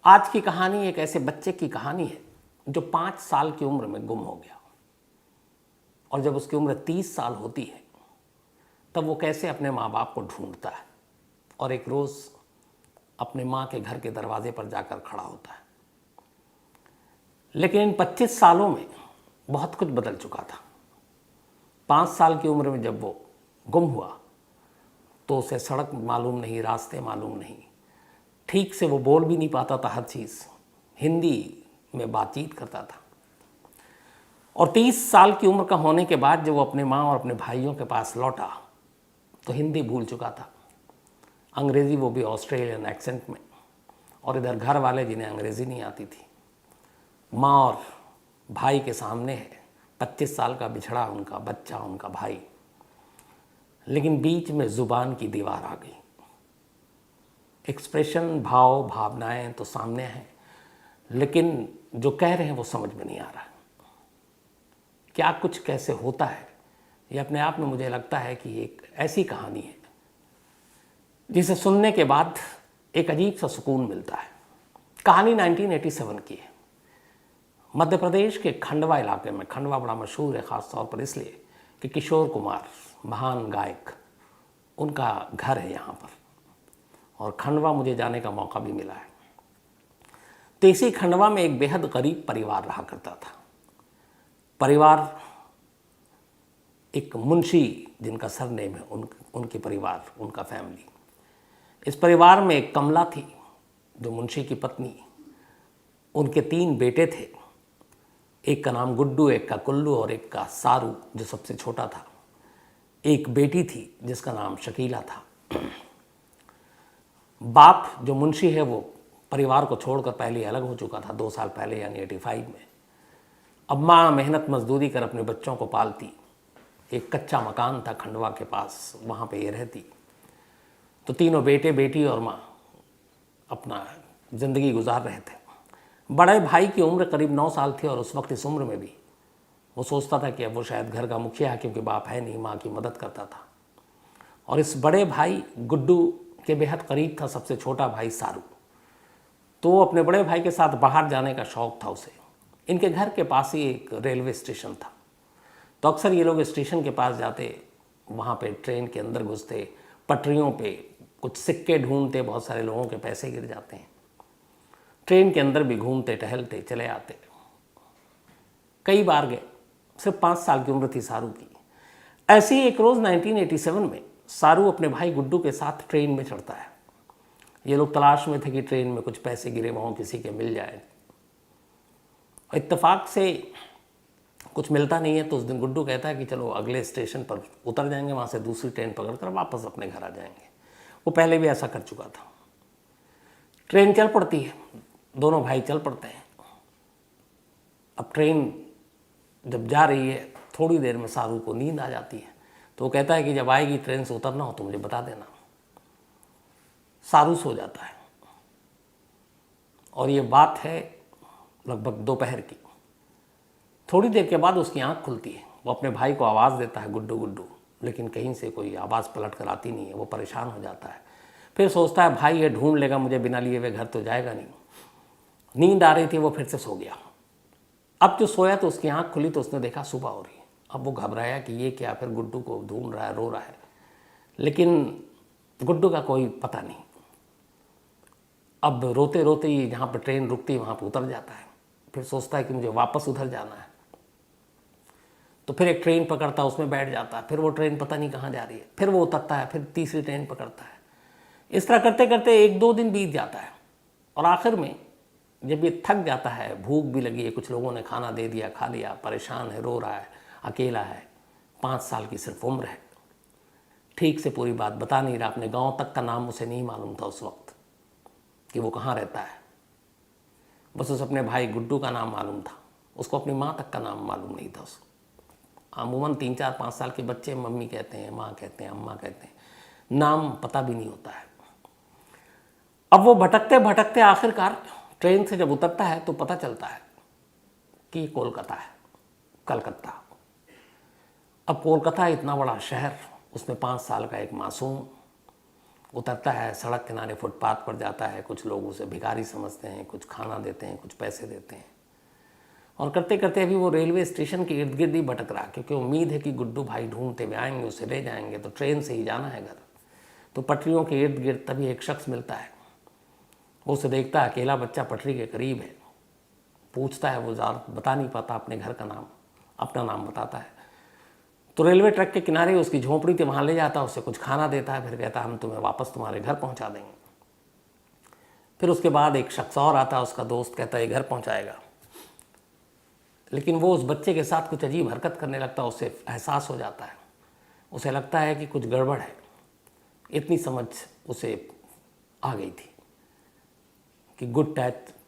आज की कहानी एक ऐसे बच्चे की कहानी है जो 5 साल की उम्र में गुम हो गया और जब उसकी उम्र 30 साल होती है तब वो कैसे अपने माँ बाप को ढूंढता है और एक रोज़ अपने माँ के घर के दरवाजे पर जाकर खड़ा होता है। लेकिन इन 25 सालों में बहुत कुछ बदल चुका था। 5 साल की उम्र में जब वो गुम हुआ तो उसे सड़क मालूम नहीं, रास्ते मालूम नहीं, ठीक से वो बोल भी नहीं पाता था हर चीज़, हिंदी में बातचीत करता था। और 30 साल की उम्र का होने के बाद जब वो अपने माँ और अपने भाइयों के पास लौटा तो हिंदी भूल चुका था, अंग्रेज़ी वो भी ऑस्ट्रेलियन एक्सेंट में, और इधर घर वाले जिन्हें अंग्रेज़ी नहीं आती थी। माँ और भाई के सामने है 25 साल का बिछड़ा उनका बच्चा, उनका भाई, लेकिन बीच में ज़ुबान की दीवार आ गई। एक्सप्रेशन, भाव, भावनाएं तो सामने हैं, लेकिन जो कह रहे हैं वो समझ में नहीं आ रहा। क्या कुछ कैसे होता है, ये अपने आप में मुझे लगता है कि एक ऐसी कहानी है जिसे सुनने के बाद एक अजीब सा सुकून मिलता है। कहानी 1987 की है। मध्य प्रदेश के खंडवा इलाके में, खंडवा बड़ा मशहूर है ख़ास तौर पर इसलिए कि किशोर कुमार, महान गायक, उनका घर है यहाँ पर, और खंडवा मुझे जाने का मौका भी मिला है। तो इसी खंडवा में एक बेहद गरीब परिवार रहा करता था। परिवार एक मुंशी जिनका सरनेम है, उनके परिवार, उनका फैमिली। इस परिवार में एक कमला थी जो मुंशी की पत्नी, उनके 3 बेटे थे, एक का नाम गुड्डू, एक का कुल्लू और एक का सारू जो सबसे छोटा था। एक बेटी थी जिसका नाम शकीला था। बाप जो मुंशी है वो परिवार को छोड़कर पहले अलग हो चुका था 2 साल पहले, यानी 85 में। अब माँ मेहनत मजदूरी कर अपने बच्चों को पालती। एक कच्चा मकान था खंडवा के पास, वहाँ पे ये रहती। तो तीनों बेटे, बेटी और माँ अपना ज़िंदगी गुजार रहे थे। बड़े भाई की उम्र करीब 9 साल थी और उस वक्त इस उम्र में भी वो सोचता था कि अब वो शायद घर का मुखिया है, क्योंकि बाप है नहीं, माँ की मदद करता था। और इस बड़े भाई गुड्डू के बेहद करीब था सबसे छोटा भाई सारू। तो अपने बड़े भाई के साथ बाहर जाने का शौक़ था उसे। इनके घर के पास ही एक रेलवे स्टेशन था, तो अक्सर ये लोग स्टेशन के पास जाते, वहाँ पे ट्रेन के अंदर घुसते, पटरियों पे कुछ सिक्के ढूंढते, बहुत सारे लोगों के पैसे गिर जाते हैं। ट्रेन के अंदर भी घूमते टहलते चले आते। कई बार गए। सिर्फ 5 साल की उम्र थी सारू की। ऐसे ही एक रोज़ 1987 में सारू अपने भाई गुड्डू के साथ ट्रेन में चढ़ता है। ये लोग तलाश में थे कि ट्रेन में कुछ पैसे गिरे हों, किसी के मिल जाए। इत्तेफाक से कुछ मिलता नहीं है तो उस दिन गुड्डू कहता है कि चलो अगले स्टेशन पर उतर जाएंगे, वहाँ से दूसरी ट्रेन पकड़कर वापस अपने घर आ जाएंगे। वो पहले भी ऐसा कर चुका था। ट्रेन चल पड़ती है, दोनों भाई चल पड़ते हैं। अब ट्रेन जब जा रही है, थोड़ी देर में सारू को नींद आ जाती है, तो वो कहता है कि जब आएगी ट्रेन से उतरना हो तो मुझे बता देना। सारू सो जाता है और ये बात है लगभग दोपहर की। थोड़ी देर के बाद उसकी आंख खुलती है। वो अपने भाई को आवाज़ देता है, गुड्डू गुड्डू, लेकिन कहीं से कोई आवाज़ पलट कर आती नहीं है। वो परेशान हो जाता है। फिर सोचता है भाई ये ढूंढ लेगा मुझे, बिना लिए हुए घर तो जाएगा नहीं। नींद आ रही थी, वो फिर से सो गया। अब जो सोया तो उसकी आंख खुली तो उसने देखा सुबह हो रही है। अब वो घबराया कि ये क्या, फिर गुड्डू को ढूंढ रहा है, रो रहा है, लेकिन गुड्डू का कोई पता नहीं। अब रोते रोते ही जहाँ पर ट्रेन रुकती है वहाँ पर उतर जाता है। फिर सोचता है कि मुझे वापस उधर जाना है, तो फिर एक ट्रेन पकड़ता है, उसमें बैठ जाता है। फिर वो ट्रेन पता नहीं कहाँ जा रही है, फिर वो उतरता है, फिर तीसरी ट्रेन पकड़ता है। इस तरह करते करते 1-2 दिन बीत जाता है और आखिर में जब ये थक जाता है, भूख भी लगी है, कुछ लोगों ने खाना दे दिया, खा लिया, परेशान है, रो रहा है, अकेला है, 5 साल की सिर्फ उम्र है, ठीक से पूरी बात बता नहीं रहा। अपने गांव तक का नाम उसे नहीं मालूम था उस वक्त कि वो कहाँ रहता है। बस उस अपने भाई गुड्डू का नाम मालूम था, उसको अपनी माँ तक का नाम मालूम नहीं था उसको। अमूमन 3-4-5 साल के बच्चे मम्मी कहते हैं, माँ कहते हैं, अम्मा कहते हैं, नाम पता भी नहीं होता है। अब वो भटकते भटकते आखिरकार ट्रेन से जब उतरता है तो पता चलता है कि कोलकाता है, कलकत्ता। अब कोलकाता इतना बड़ा शहर, उसमें 5 साल का एक मासूम, उतरता है, सड़क किनारे फुटपाथ पर जाता है, कुछ लोग उसे भिखारी समझते हैं, कुछ खाना देते हैं, कुछ पैसे देते हैं। और करते करते अभी वो रेलवे स्टेशन के इर्द गिर्द ही भटक रहा, क्योंकि उम्मीद है कि गुड्डू भाई ढूंढते हुए आएंगे, उसे ले जाएंगे, तो ट्रेन से ही जाना है घर। तो पटरियों के इर्द गिर्द तभी एक शख्स मिलता है। वो उसे देखता है, अकेला बच्चा पटरी के करीब है। पूछता है, वो ज़्यादा बता नहीं पाता अपने घर का नाम, अपना नाम बताता है। तो रेलवे ट्रैक के किनारे उसकी झोंपड़ी थी, वहाँ ले जाता है, उसे कुछ खाना देता है, फिर कहता है हम तुम्हें वापस तुम्हारे घर पहुँचा देंगे। फिर उसके बाद एक शख्स और आता है, उसका दोस्त, कहता है ये घर पहुँचाएगा। लेकिन वो उस बच्चे के साथ कुछ अजीब हरकत करने लगता है, उसे एहसास हो जाता है, उसे लगता है कि कुछ गड़बड़ है। इतनी समझ उसे आ गई थी कि गुड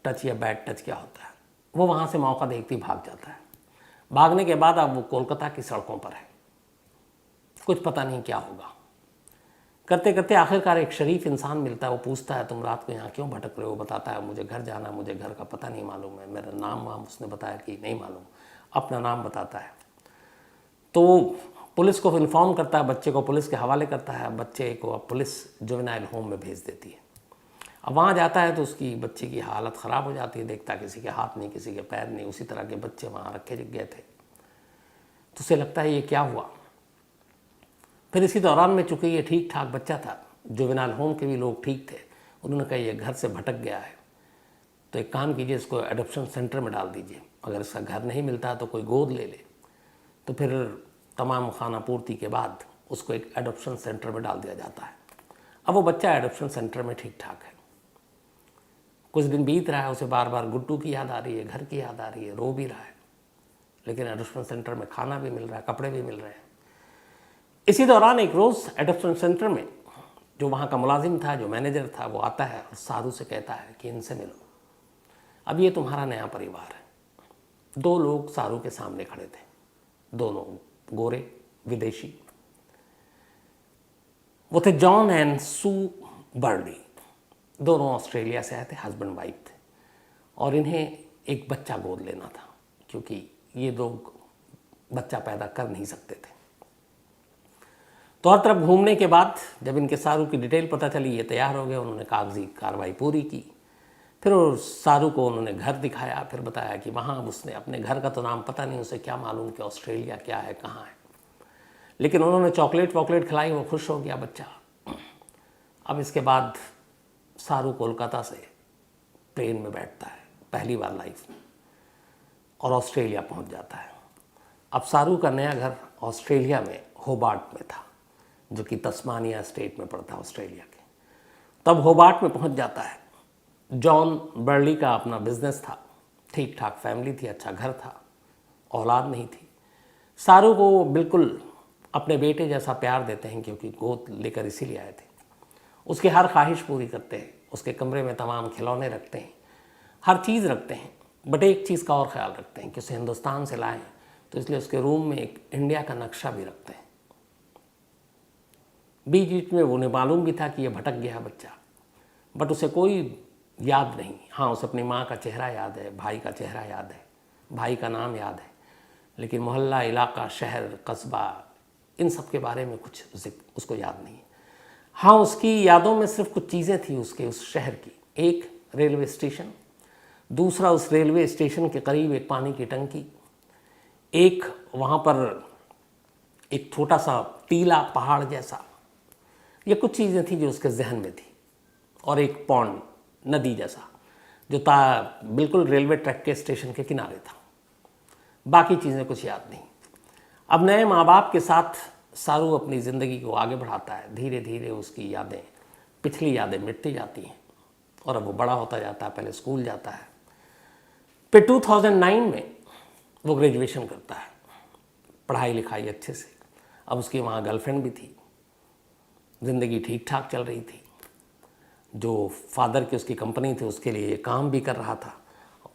टच या बैड टच क्या होता है। वो वहाँ से मौका देखती भाग जाता है। भागने के बाद अब वो कोलकाता की सड़कों पर है, कुछ पता नहीं क्या होगा। करते करते आखिरकार एक शरीफ इंसान मिलता है। वो पूछता है, तुम रात को यहाँ क्यों भटक रहे हो? बताता है, मुझे घर जाना, मुझे घर का पता नहीं मालूम है, मेरा नाम वाम उसने बताया कि नहीं मालूम, अपना नाम बताता है। तो पुलिस को इन्फॉर्म करता है, बच्चे को पुलिस के हवाले करता है। बच्चे को अब पुलिस जुवेनाइल होम में भेज देती है। अब वहाँ जाता है तो उसकी बच्चे की हालत ख़राब हो जाती है। देखता किसी के हाथ नहीं, किसी के पैर नहीं, उसी तरह के बच्चे वहाँ रखे गए थे। तो उसे लगता है ये क्या हुआ। फिर इसी दौरान में, चूँकि ये ठीक ठाक बच्चा था, जुवेनाइल होम के भी लोग ठीक थे, उन्होंने कहा ये घर से भटक गया है, तो एक काम कीजिए, इसको एडॉप्शन सेंटर में डाल दीजिए। अगर इसका घर नहीं मिलता तो कोई गोद ले ले। तो फिर तमाम खाना पूर्ति के बाद उसको एक एडॉप्शन सेंटर में डाल दिया जाता है। अब वो बच्चा एडॉप्शन सेंटर में ठीक ठाक है। कुछ दिन बीत रहा है, उसे बार बार गुड्डू की याद आ रही है, घर की याद आ रही है, रो भी रहा है। लेकिन एडॉप्शन सेंटर में खाना भी मिल रहा है, कपड़े भी मिल रहे हैं। इसी दौरान एक रोज़ एडॉप्शन सेंटर में जो वहाँ का मुलाजिम था, जो मैनेजर था, वो आता है और साधु से कहता है कि इनसे मिलो, अब ये तुम्हारा नया परिवार है। दो लोग साधु के सामने खड़े थे, दोनों गोरे विदेशी। वो थे जॉन एंड सू बर्डी। दोनों ऑस्ट्रेलिया से आए थे, हस्बैंड वाइफ थे, और इन्हें एक बच्चा गोद लेना था, क्योंकि ये लोग बच्चा पैदा कर नहीं सकते थे। तो हर तरफ घूमने के बाद जब इनके सारू की डिटेल पता चली, ये तैयार हो गए, उन्होंने कागजी कार्रवाई पूरी की। फिर सारू को उन्होंने घर दिखाया, फिर बताया कि वहाँ उसने अपने घर का तो नाम पता नहीं, उसे क्या मालूम कि ऑस्ट्रेलिया क्या है, कहाँ है। लेकिन उन्होंने चॉकलेट वॉकलेट खिलाई, वो खुश हो गया बच्चा। अब इसके बाद सारू कोलकाता से प्लेन में बैठता है पहली बार लाइफ में, और ऑस्ट्रेलिया पहुंच जाता है। अब सारू का नया घर ऑस्ट्रेलिया में होबार्ट में था, जो कि तस्मानिया स्टेट में पड़ता है ऑस्ट्रेलिया के। तब होबार्ट में पहुंच जाता है। जॉन बर्ली का अपना बिजनेस था, ठीक ठाक फैमिली थी, अच्छा घर था, औलाद नहीं थी। सारू को बिल्कुल अपने बेटे जैसा प्यार देते हैं, क्योंकि गोद लेकर इसीलिए आए थे। उसकी हर ख्वाहिश पूरी करते हैं, उसके कमरे में तमाम खिलौने रखते हैं, हर चीज़ रखते हैं। बट एक चीज़ का और ख्याल रखते हैं कि उसे हिंदुस्तान से लाएं, तो इसलिए उसके रूम में एक इंडिया का नक्शा भी रखते हैं। बीच बीच में उन्हें मालूम भी था कि यह भटक गया बच्चा, बट उसे कोई याद नहीं। हाँ, उसे अपनी माँ का चेहरा याद है, भाई का चेहरा याद है, भाई का नाम याद है, लेकिन मोहल्ला, इलाका, शहर, कस्बा, इन सब के बारे में कुछ उसको याद नहीं है। हाँ, उसकी यादों में सिर्फ कुछ चीज़ें थी उसके उस शहर की। एक रेलवे स्टेशन, दूसरा उस रेलवे स्टेशन के करीब एक पानी की टंकी, एक वहाँ पर एक छोटा सा टीला पहाड़ जैसा, ये कुछ चीज़ें थी जो उसके जहन में थी, और एक पॉन्ड, नदी जैसा, जो बिल्कुल रेलवे ट्रैक के स्टेशन के किनारे था। बाकी चीज़ें कुछ याद नहीं। अब नए माँ बाप के साथ सारू अपनी ज़िंदगी को आगे बढ़ाता है। धीरे धीरे उसकी यादें, पिछली यादें मिटती जाती हैं, और अब वो बड़ा होता जाता है। पहले स्कूल जाता है, फिर 2009 में वो ग्रेजुएशन करता है, पढ़ाई लिखाई अच्छे से। अब उसकी वहाँ गर्लफ्रेंड भी थी, ज़िंदगी ठीक ठाक चल रही थी। जो फादर की उसकी कंपनी थी, उसके लिए काम भी कर रहा था,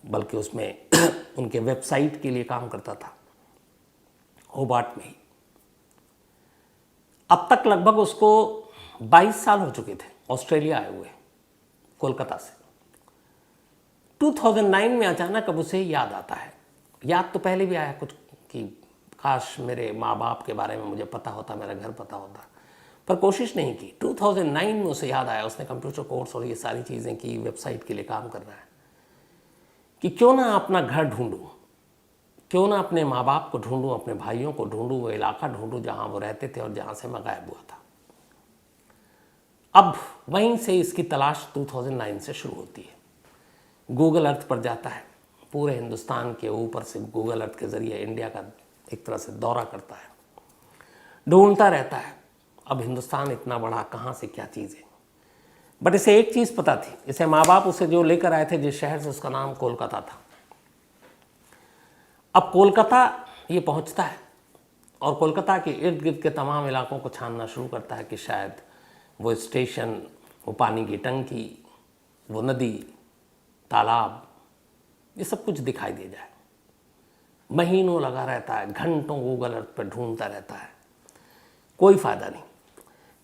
बल्कि उसमें उनके वेबसाइट के लिए काम करता था, होबार्ट में ही। अब तक लगभग उसको 22 साल हो चुके थे ऑस्ट्रेलिया आए हुए, कोलकाता से। 2009 में अचानक अब उसे याद आता है। याद तो पहले भी आया कुछ कि काश मेरे माँ बाप के बारे में मुझे पता होता, मेरा घर पता होता, पर कोशिश नहीं की। 2009 में उसे याद आया, उसने कंप्यूटर कोर्स और ये सारी चीज़ें की, वेबसाइट के लिए काम कर रहा है, कि क्यों ना अपना घर ढूंढूं, क्यों ना अपने माँ बाप को ढूंढूं, अपने भाइयों को ढूंढूं, वो इलाका ढूंढूं जहाँ वो रहते थे और जहाँ से मैं गायब हुआ था। अब वहीं से इसकी तलाश 2009 से शुरू होती है। गूगल अर्थ पर जाता है, पूरे हिंदुस्तान के ऊपर से गूगल अर्थ के ज़रिए इंडिया का एक तरह से दौरा करता है, ढूंढता रहता है। अब हिंदुस्तान इतना बड़ा, कहाँ से क्या चीज़ें। बट इसे एक चीज़ पता थी, इसे माँ बाप उसे जो लेकर आए थे जिस शहर से, उसका नाम कोलकाता था। अब कोलकाता ये पहुँचता है और कोलकाता के इर्द गिर्द के तमाम इलाकों को छानना शुरू करता है कि शायद वो स्टेशन, वो पानी की टंकी, वो नदी, तालाब, ये सब कुछ दिखाई दे जाए। महीनों लगा रहता है, घंटों गूगल अर्थ पर ढूंढता रहता है, कोई फ़ायदा नहीं।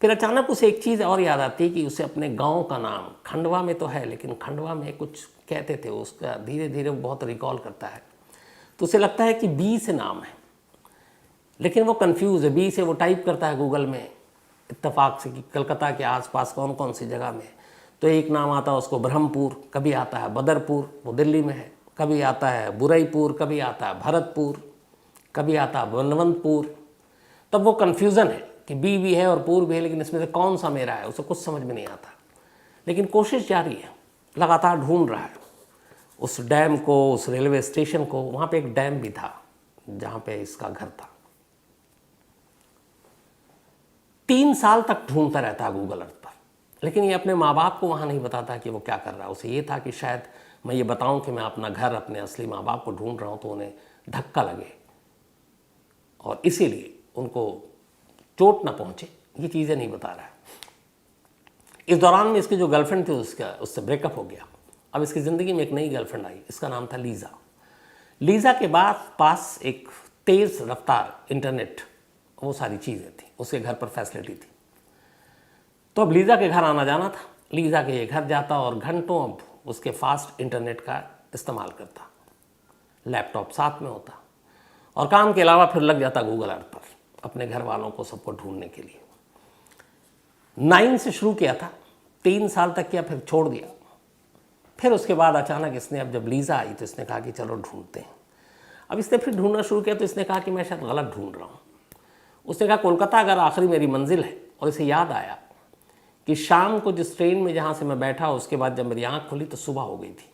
फिर अचानक उसे एक चीज़ और याद आती है कि उसे अपने गांव का नाम, खंडवा में तो है लेकिन खंडवा में कुछ कहते थे, उसका धीरे धीरे वो बहुत रिकॉल करता है। तो उसे लगता है कि बी से नाम है, लेकिन वो कंफ्यूज है। बी से वो टाइप करता है गूगल में इत्तेफाक से कि कलकत्ता के आसपास कौन कौन सी जगह में, तो एक नाम आता है उसको ब्रह्मपुर, कभी आता है बदरपुर, वो दिल्ली में है, कभी आता है बुरईपुर, कभी आता है भरतपुर, कभी आता है बलवंतपुर। तब वो कन्फ्यूज़न है कि बी भी है और पूर भी है, लेकिन इसमें से कौन सा मेरा है, उसे कुछ समझ में नहीं आता। लेकिन कोशिश जारी है, लगातार ढूंढ रहा है उस डैम को, उस रेलवे स्टेशन को। वहाँ पे एक डैम भी था जहाँ पे इसका घर था। 3 साल तक ढूंढता रहता है गूगल अर्थ पर, लेकिन ये अपने माँ बाप को वहाँ नहीं बताता कि वो क्या कर रहा है। उसे ये था कि शायद मैं ये बताऊँ कि मैं अपना घर, अपने असली माँ बाप को ढूंढ रहा हूँ, तो उन्हें धक्का लगे और इसीलिए उनको चोट ना पहुँचे, ये चीज़ें नहीं बता रहा है। इस दौरान में इसकी जो गर्लफ्रेंड थी उससे ब्रेकअप हो गया। अब इसकी ज़िंदगी में एक नई गर्लफ्रेंड आई, इसका नाम था लीज़ा। लीज़ा के बाद पास एक तेज़ रफ्तार इंटरनेट, वो सारी चीज़ें थी, उसके घर पर फैसिलिटी थी। तो अब लीज़ा के घर आना जाना था, लीज़ा के ये घर जाता और घंटों अब उसके फास्ट इंटरनेट का इस्तेमाल करता, लैपटॉप साथ में होता और काम के अलावा फिर लग जाता गूगल अर्थ पर अपने घर वालों को, सबको ढूंढने के लिए। 9 से शुरू किया था, 3 साल तक किया, फिर छोड़ दिया। फिर उसके बाद अचानक इसने, अब जब लीज़ा आई तो इसने कहा कि चलो ढूंढते हैं। अब इसने फिर ढूंढना शुरू किया तो इसने कहा कि मैं शायद गलत ढूंढ रहा हूँ। उसने कहा कोलकाता अगर आखिरी मेरी मंजिल है। और इसे याद आया कि शाम को जिस ट्रेन में जहाँ से मैं बैठा, उसके बाद जब मेरी आँख खुली तो सुबह हो गई थी।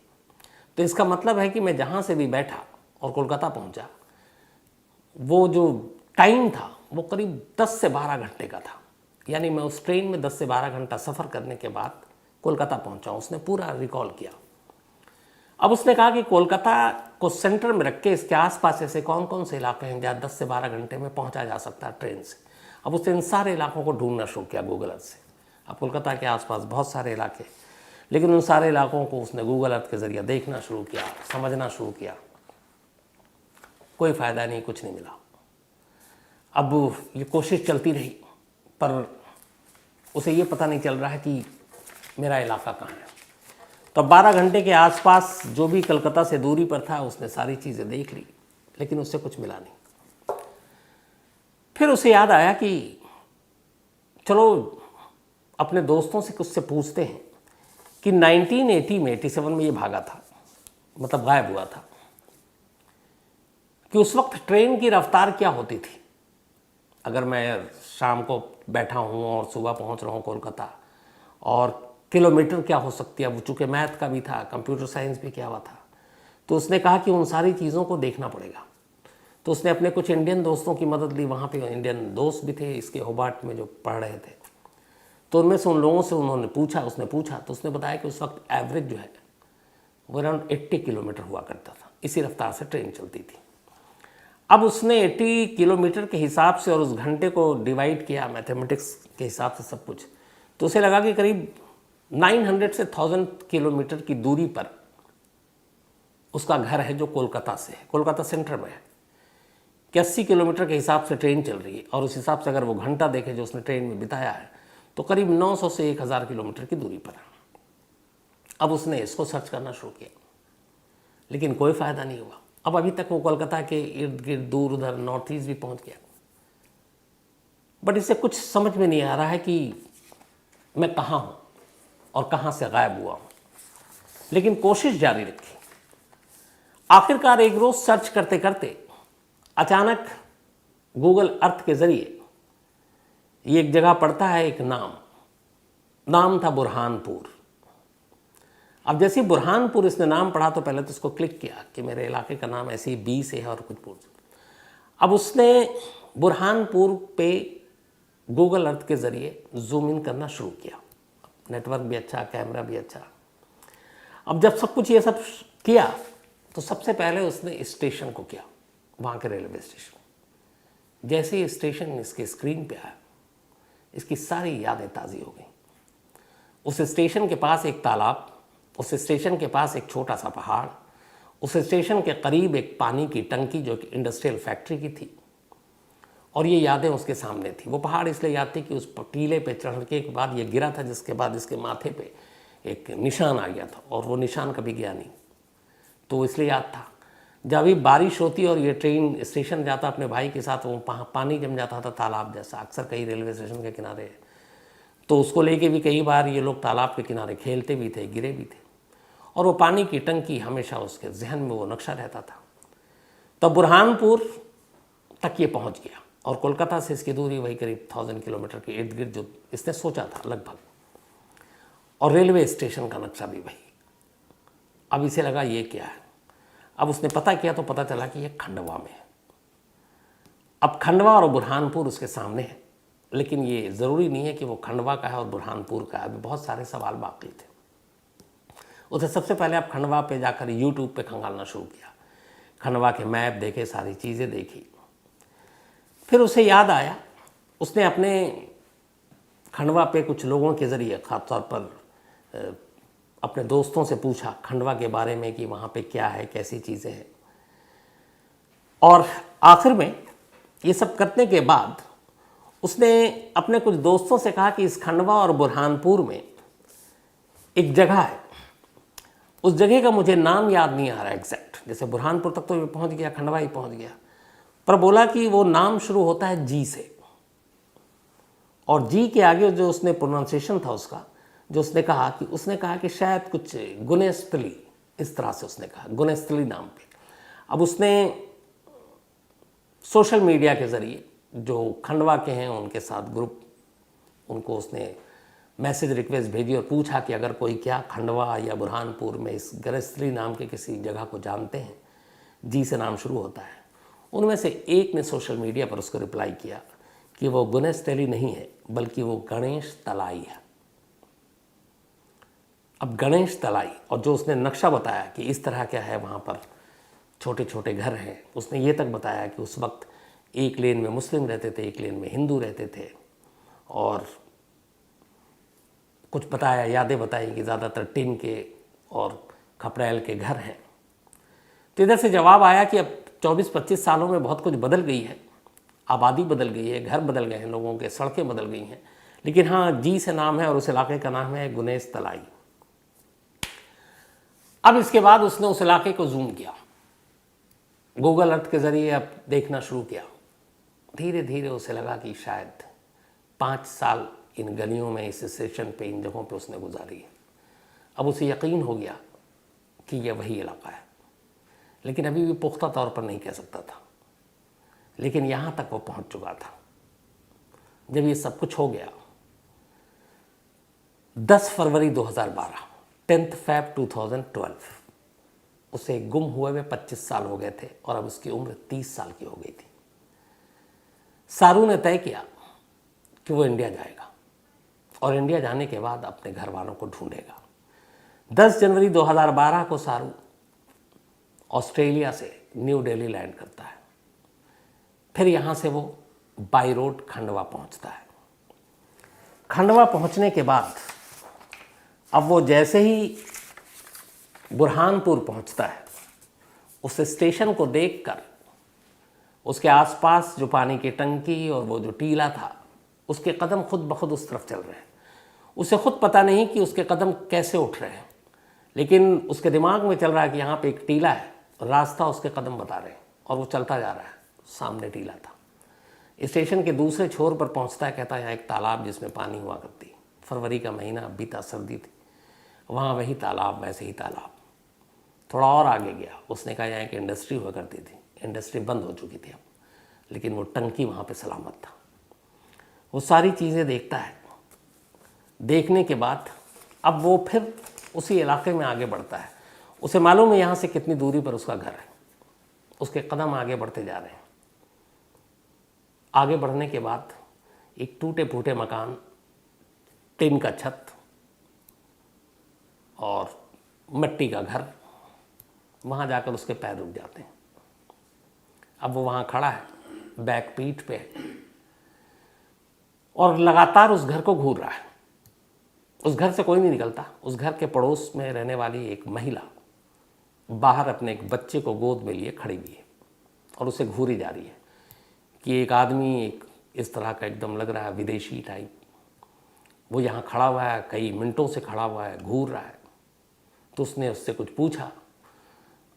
तो इसका मतलब है कि मैं जहाँ से भी बैठा और कोलकाता पहुँचा, वो जो टाइम था वो करीब 10 से 12 घंटे का था। यानी मैं उस ट्रेन में 10 से 12 घंटा सफ़र करने के बाद कोलकाता पहुंचा। उसने पूरा रिकॉल किया। अब उसने कहा कि कोलकाता को सेंटर में रख के इसके आसपास ऐसे कौन कौन से इलाके हैं जहाँ 10 से 12 घंटे में पहुंचा जा सकता है ट्रेन से। अब उसने इन सारे इलाकों को ढूंढना शुरू किया गूगल अर्थ से। अब कोलकाता के आसपास बहुत सारे इलाके, लेकिन उन सारे इलाकों को उसने गूगल अर्थ के ज़रिए देखना शुरू किया, समझना शुरू किया। कोई फ़ायदा नहीं, कुछ नहीं मिला। अब ये कोशिश चलती रही, पर उसे ये पता नहीं चल रहा है कि मेरा इलाका कहाँ है। तो 12 घंटे के आसपास जो भी कलकत्ता से दूरी पर था उसने सारी चीज़ें देख ली, लेकिन उससे कुछ मिला नहीं। फिर उसे याद आया कि चलो अपने दोस्तों से कुछ से पूछते हैं कि 1980 में 87 में ये भागा था, मतलब गायब हुआ था, कि उस वक्त ट्रेन की रफ्तार क्या होती थी। अगर मैं शाम को बैठा हूँ और सुबह पहुँच रहा हूँ कोलकाता, और किलोमीटर क्या हो सकती है। वो चूँकि मैथ का भी था, कंप्यूटर साइंस भी किया हुआ था, तो उसने कहा कि उन सारी चीज़ों को देखना पड़ेगा। तो उसने अपने कुछ इंडियन दोस्तों की मदद ली। वहाँ पे इंडियन दोस्त भी थे इसके होबार्ट में जो पढ़ रहे थे। तो उनमें से उन लोगों से उसने पूछा तो उसने बताया कि उस वक्त एवरेज जो है वो अराउंड 80 किलोमीटर हुआ करता था। इसी रफ्तार से ट्रेन चलती थी। अब उसने 80 किलोमीटर के हिसाब से और उस घंटे को डिवाइड किया मैथमेटिक्स के हिसाब से सब कुछ, तो उसे लगा कि करीब 900 से 1000 किलोमीटर की दूरी पर उसका घर है जो कोलकाता से है, कोलकाता सेंटर में है। कि 80 किलोमीटर के हिसाब से ट्रेन चल रही है और उस हिसाब से अगर वो घंटा देखे जो उसने ट्रेन में बिताया है तो करीब 900 से 1000 किलोमीटर की दूरी पर है। अब उसने इसको सर्च करना शुरू किया, लेकिन कोई फ़ायदा नहीं हुआ। अब अभी तक वो कोलकाता के इर्द गिर्द दूर उधर नॉर्थ ईस्ट भी पहुंच गया, बट इसे कुछ समझ में नहीं आ रहा है कि मैं कहाँ हूँ और कहाँ से गायब हुआ हूँ, लेकिन कोशिश जारी रखी। आखिरकार एक रोज सर्च करते करते अचानक गूगल अर्थ के जरिए ये एक जगह पड़ता है, एक नाम था बुरहानपुर। अब जैसे बुरहानपुर इसने नाम पढ़ा तो पहले तो उसको क्लिक किया कि मेरे इलाके का नाम ऐसे ही बी से है और कुछ पूछ। अब उसने बुरहानपुर पे गूगल अर्थ के ज़रिए जूम इन करना शुरू किया। नेटवर्क भी अच्छा, कैमरा भी अच्छा। अब जब सब कुछ ये सब किया तो सबसे पहले उसने स्टेशन को किया, वहाँ के रेलवे स्टेशन। जैसे ही स्टेशन इसके स्क्रीन पे आया, इसकी सारी यादें ताज़ी हो गई। उस स्टेशन के पास एक तालाब, उस स्टेशन के पास एक छोटा सा पहाड़, उस स्टेशन के करीब एक पानी की टंकी जो कि इंडस्ट्रियल फैक्ट्री की थी, और ये यादें उसके सामने थी। वो पहाड़ इसलिए याद थी कि उस टीले पे चढ़ने के बाद ये गिरा था, जिसके बाद इसके माथे पे एक निशान आ गया था और वो निशान कभी गया नहीं, तो इसलिए याद था। जब भी बारिश होती और ये ट्रेन स्टेशन जाता अपने भाई के साथ, वो पानी जम जाता था तालाब जैसा, अक्सर कई रेलवे स्टेशन के किनारे, तो उसको लेके भी कई बार ये लोग तालाब के किनारे खेलते भी थे, गिरे भी थे, और वो पानी की टंकी हमेशा उसके जहन में वो नक्शा रहता था। तब बुरहानपुर तक ये पहुंच गया और कोलकाता से इसकी दूरी वही करीब 1000 किलोमीटर के इर्द गिर्द जो इसने सोचा था लगभग, और रेलवे स्टेशन का नक्शा भी वही। अब इसे लगा ये क्या है। अब उसने पता किया तो पता चला कि ये खंडवा में है। अब खंडवा और बुरहानपुर उसके सामने है, लेकिन ये ज़रूरी नहीं है कि वो खंडवा का है और बुरहानपुर का है। अभी बहुत सारे सवाल बाकी थे। उसे सबसे पहले आप खंडवा पे जाकर यूट्यूब पे खंगालना शुरू किया, खंडवा के मैप देखे, सारी चीज़ें देखी। फिर उसे याद आया, उसने अपने खंडवा पे कुछ लोगों के ज़रिए, ख़ासतौर पर अपने दोस्तों से पूछा खंडवा के बारे में कि वहाँ पे क्या है, कैसी चीज़ें हैं। और आखिर में ये सब करने के बाद उसने अपने कुछ दोस्तों से कहा कि इस खंडवा और बुरहानपुर में एक जगह है, उस जगह का मुझे नाम याद नहीं आ रहा एग्जैक्ट। जैसे बुरहानपुर तक तो ये पहुँच गया, खंडवा ही पहुँच गया, पर बोला कि वो नाम शुरू होता है जी से, और जी के आगे जो उसने प्रोनाउंसिएशन था उसका, जो उसने कहा कि शायद कुछ गुनेस्तली, इस तरह से उसने कहा, गुनेस्तली नाम पे। अब उसने सोशल मीडिया के ज़रिए जो खंडवा के हैं उनके साथ ग्रुप, उनको उसने मैसेज रिक्वेस्ट भेजी और पूछा कि अगर कोई क्या खंडवा या बुरहानपुर में इस गुनेस्तली नाम के किसी जगह को जानते हैं, जी से नाम शुरू होता है। उनमें से एक ने सोशल मीडिया पर उसको रिप्लाई किया कि वो गुनेस्तली नहीं है, बल्कि वो गणेश तलाई है। अब गणेश तलाई, और जो उसने नक्शा बताया कि इस तरह क्या है, वहाँ पर छोटे छोटे घर हैं, उसने ये तक बताया कि उस वक्त एक लेन में मुस्लिम रहते थे, एक लेन में हिंदू रहते थे, और कुछ बताया, यादें बताई कि ज़्यादातर टिन के और खपरेल के घर हैं। तो इधर से जवाब आया कि अब 24-25 सालों में बहुत कुछ बदल गई है, आबादी बदल गई है, घर बदल गए हैं लोगों के, सड़कें बदल गई हैं, लेकिन हाँ जी से नाम है और उस इलाके का नाम है गुनेश तलाई। अब इसके बाद उसने उस इलाके को जूम किया, गूगल अर्थ के ज़रिए अब देखना शुरू किया। धीरे धीरे उसे लगा कि शायद 5 साल इन गलियों में, इस स्टेशन पे, इन जगहों पे उसने गुजारी है। अब उसे यकीन हो गया कि यह वही इलाका है, लेकिन अभी भी पुख्ता तौर पर नहीं कह सकता था। लेकिन यहाँ तक वो पहुँच चुका था। जब ये सब कुछ हो गया, 10 फरवरी 2012, 10 Feb 2012, उसे गुम हुए में 25 साल हो गए थे और अब उसकी उम्र 30 साल की हो गई थी। सारू ने तय किया कि वो इंडिया जाएगा और इंडिया जाने के बाद अपने घर वालों को ढूंढेगा। 10 जनवरी 2012 को सारू ऑस्ट्रेलिया से न्यू दिल्ली लैंड करता है। फिर यहाँ से वो बाई रोड खंडवा पहुँचता है। खंडवा पहुँचने के बाद अब वो जैसे ही बुरहानपुर पहुँचता है, उस स्टेशन को देखकर उसके आसपास जो पानी की टंकी और वो जो टीला था, उसके कदम खुद ब खुद उस तरफ चल रहे हैं। उसे खुद पता नहीं कि उसके कदम कैसे उठ रहे हैं, लेकिन उसके दिमाग में चल रहा है कि यहाँ पे एक टीला है, रास्ता उसके कदम बता रहे हैं, और वो चलता जा रहा है। सामने टीला था, स्टेशन के दूसरे छोर पर पहुंचता है, कहता है यहाँ एक तालाब जिसमें पानी हुआ करती, फरवरी का महीना बीता, सर्दी थी, वहाँ वही तालाब, वैसे ही तालाब। थोड़ा और आगे गया, उसने कहा यहाँ एक इंडस्ट्री हुआ करती थी, इंडस्ट्री बंद हो चुकी थी अब, लेकिन वो टंकी वहाँ पे सलामत था। वो सारी चीज़ें देखता है। देखने के बाद अब वो फिर उसी इलाके में आगे बढ़ता है। उसे मालूम है यहाँ से कितनी दूरी पर उसका घर है। उसके कदम आगे बढ़ते जा रहे हैं। आगे बढ़ने के बाद एक टूटे फूटे मकान, टिन का छत और मिट्टी का घर, वहाँ जाकर उसके पैर रुक जाते हैं। अब वो वहाँ खड़ा है, बैक पीठ पे है और लगातार उस घर को घूर रहा है। उस घर से कोई नहीं निकलता। उस घर के पड़ोस में रहने वाली एक महिला बाहर अपने एक बच्चे को गोद में लिए खड़ी हुई है और उसे घूरी जा रही है कि एक आदमी, एक इस तरह का एकदम लग रहा है विदेशी टाइप, वो यहाँ खड़ा हुआ है, कई मिनटों से खड़ा हुआ है, घूर रहा है। तो उसने उससे कुछ पूछा।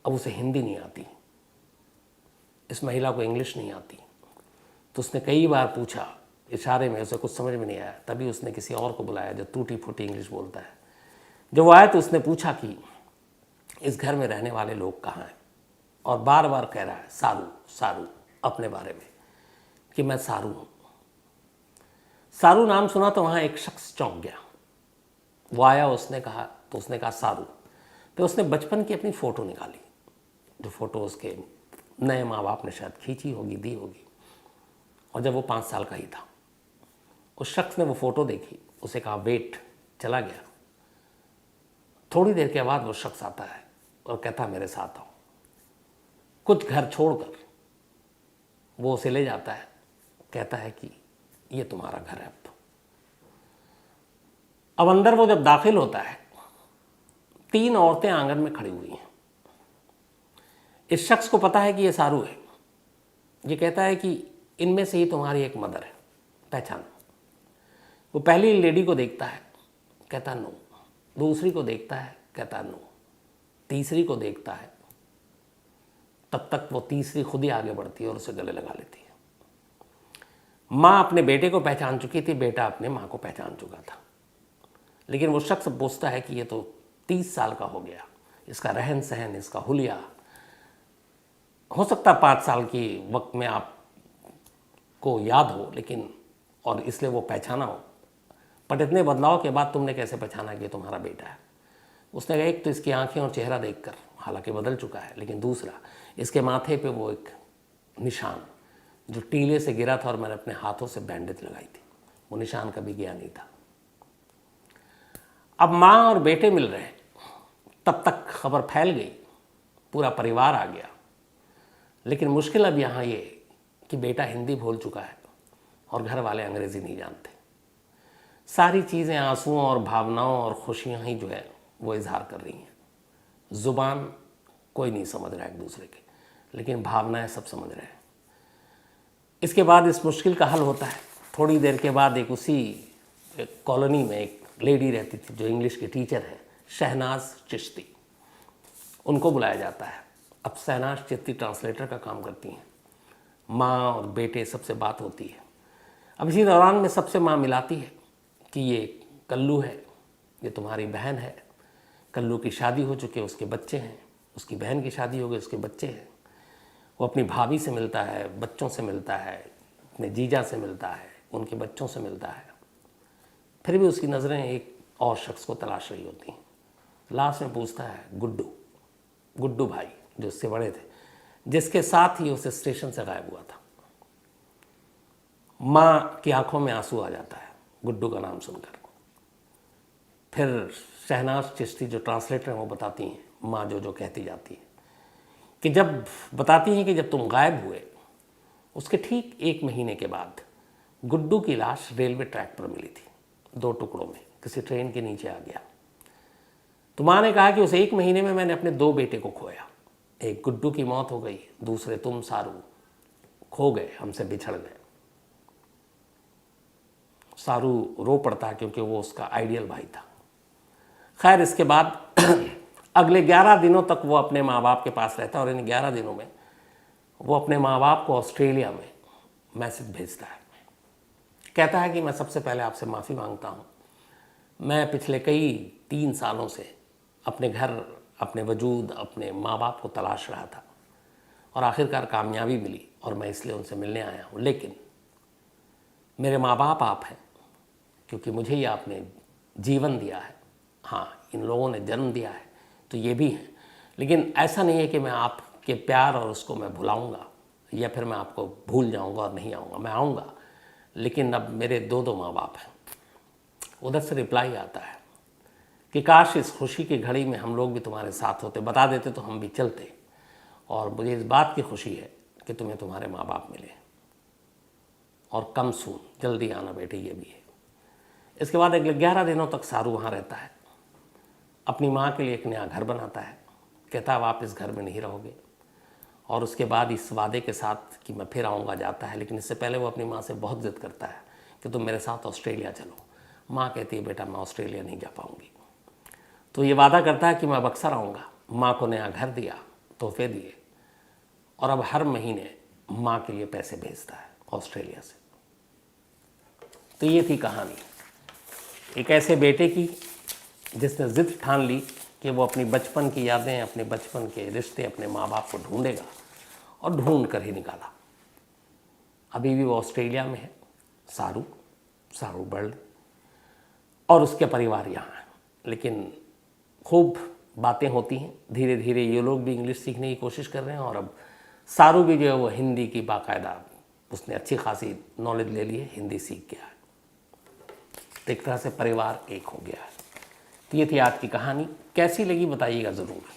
अब उसे हिंदी नहीं आती, इस महिला को इंग्लिश नहीं आती, तो उसने कई बार पूछा इशारे में, उसे कुछ समझ में नहीं आया। तभी उसने किसी और को बुलाया जो टूटी फूटी इंग्लिश बोलता है। जब वो आया तो उसने पूछा कि इस घर में रहने वाले लोग कहाँ हैं, और बार बार कह रहा है सारू सारू अपने बारे में कि मैं सारू हूँ। सारू नाम सुना तो वहाँ एक शख्स चौंक गया। वो आया, उसने कहा, तो उसने कहा सारू। तो उसने बचपन की अपनी फ़ोटो निकाली, जो फ़ोटो उसके नए माँ बाप ने शायद खींची होगी, दी होगी, और जब वो 5 साल का ही था। उस शख्स ने वो फ़ोटो देखी, उसे कहा वेट, चला गया। थोड़ी देर के बाद वो शख्स आता है और कहता मेरे साथ आओ। कुछ घर छोड़कर वो उसे ले जाता है, कहता है कि ये तुम्हारा घर है। अब अंदर वो जब दाखिल होता है, 3 औरतें आंगन में खड़ी हुई हैं। इस शख्स को पता है कि ये सारू है। ये कहता है कि इनमें से ही तुम्हारी एक मदर है, पहचानो। वो पहली लेडी को देखता है, कहता नो। दूसरी को देखता है, कहता नो। तीसरी को देखता है, तब तक वो तीसरी खुद ही आगे बढ़ती है और उसे गले लगा लेती है। माँ अपने बेटे को पहचान चुकी थी, बेटा अपने माँ को पहचान चुका था। लेकिन वो शख्स पूछता है कि ये तो 30 साल का हो गया, इसका रहन सहन, इसका हुलिया, हो सकता है 5 साल की वक्त में आपको याद हो, लेकिन और इसलिए वो पहचाना हो, पर इतने बदलाव के बाद तुमने कैसे पहचाना कि तुम्हारा बेटा है? उसने कहा एक तो इसकी आंखें और चेहरा देखकर, हालांकि बदल चुका है, लेकिन दूसरा इसके माथे पे वो एक निशान जो टीले से गिरा था और मैंने अपने हाथों से बैंडेज लगाई थी, वो निशान कभी गया नहीं था। अब माँ और बेटे मिल रहे हैं, तब तक खबर फैल गई, पूरा परिवार आ गया। लेकिन मुश्किल अब यहाँ ये कि बेटा हिंदी भूल चुका है और घर वाले अंग्रेज़ी नहीं जानते। सारी चीज़ें आंसुओं और भावनाओं और खुशियाँ ही जो है वो इजहार कर रही हैं। ज़ुबान कोई नहीं समझ रहा है एक दूसरे के, लेकिन भावनाएं सब समझ रहे हैं। इसके बाद इस मुश्किल का हल होता है। थोड़ी देर के बाद एक उसी कॉलोनी में एक लेडी रहती थी जो इंग्लिश की टीचर है, शहनाज चिश्ती। उनको बुलाया जाता है। अब शहनाज चिश्ती ट्रांसलेटर का काम करती हैं। माँ और बेटे सबसे बात होती है। अब इसी दौरान में सबसे माँ मिलाती है कि ये कल्लू है, ये तुम्हारी बहन है, कल्लू की शादी हो चुकी है, उसके बच्चे हैं, उसकी बहन की शादी हो गई, उसके बच्चे हैं। वो अपनी भाभी से मिलता है, बच्चों से मिलता है, अपने जीजा से मिलता है, उनके बच्चों से मिलता है। फिर भी उसकी नज़रें एक और शख्स को तलाश रही होती हैं। लास्ट में पूछता है गुड्डू भाई, जो उससे बड़े थे, जिसके साथ ही उसे स्टेशन से गायब हुआ था। माँ की आंखों में आंसू आ जाता है गुड्डू का नाम सुनकर। फिर शहनाज चिश्ती जो ट्रांसलेटर हैं वो बताती हैं, माँ जो कहती जाती है कि जब तुम गायब हुए उसके ठीक 1 महीने के बाद गुड्डू की लाश रेलवे ट्रैक पर मिली थी, 2 टुकड़ों में, किसी ट्रेन के नीचे आ गया। तो माँ ने कहा कि उस 1 महीने में मैंने अपने 2 बेटे को खोया। एक गुड्डू की मौत हो गई, दूसरे तुम सारू खो गए, हमसे बिछड़ गए। सारू रो पड़ता है क्योंकि वो उसका आइडियल भाई था। खैर, इसके बाद अगले 11 दिनों तक वो अपने माँ बाप के पास रहता है और इन 11 दिनों में वो अपने माँ बाप को ऑस्ट्रेलिया में मैसेज भेजता है। कहता है कि मैं सबसे पहले आपसे माफ़ी मांगता हूँ, मैं पिछले कई 3 सालों से अपने घर, अपने वजूद, अपने माँ बाप को तलाश रहा था और आखिरकार कामयाबी मिली और मैं इसलिए उनसे मिलने आया हूँ। लेकिन मेरे माँ बाप आप हैं, क्योंकि मुझे ये आपने जीवन दिया है। हाँ, इन लोगों ने जन्म दिया है तो ये भी है, लेकिन ऐसा नहीं है कि मैं आपके प्यार और उसको मैं भुलाऊंगा या फिर मैं आपको भूल जाऊंगा और नहीं आऊँगा। मैं आऊँगा, लेकिन अब मेरे 2 माँ बाप हैं। उधर से रिप्लाई आता है कि काश इस खुशी की घड़ी में हम लोग भी तुम्हारे साथ होते, बता देते तो हम भी चलते। और मुझे इस बात की खुशी है कि तुम्हें तुम्हारे माँ बाप मिले, और कम सून, जल्दी आना बेटे, ये भी है। इसके बाद अगले 11 दिनों तक सारू वहाँ रहता है, अपनी माँ के लिए एक नया घर बनाता है। कहता है आप इस घर में नहीं रहोगे, और उसके बाद इस वादे के साथ कि मैं फिर आऊँगा जाता है। लेकिन इससे पहले वो अपनी माँ से बहुत ज़िद करता है कि तुम मेरे साथ ऑस्ट्रेलिया चलो। माँ कहती है बेटा मैं ऑस्ट्रेलिया नहीं जा पाऊँगी। तो ये वादा करता है कि मैं अब अक्सर आऊँगा। माँ को नया घर दिया, तोहफे दिए, और अब हर महीने माँ के लिए पैसे भेजता है ऑस्ट्रेलिया से। तो ये थी कहानी एक ऐसे बेटे की जिसने ज़िद ठान ली कि वो अपनी बचपन की यादें, अपने बचपन के रिश्ते, अपने माँ बाप को ढूंढेगा, और ढूंढ कर ही निकाला। अभी भी वो ऑस्ट्रेलिया में है, सारू बर्ड, और उसके परिवार यहाँ हैं। लेकिन खूब बातें होती हैं, धीरे धीरे ये लोग भी इंग्लिश सीखने की कोशिश कर रहे हैं, और अब सारू भी जो है वो हिंदी की बाकायदा उसने अच्छी खासी नॉलेज ले ली है, हिंदी सीख गया है। तो एक तरह से परिवार एक हो गया है। तो ये थी आज की कहानी। कैसी लगी बताइएगा ज़रूर।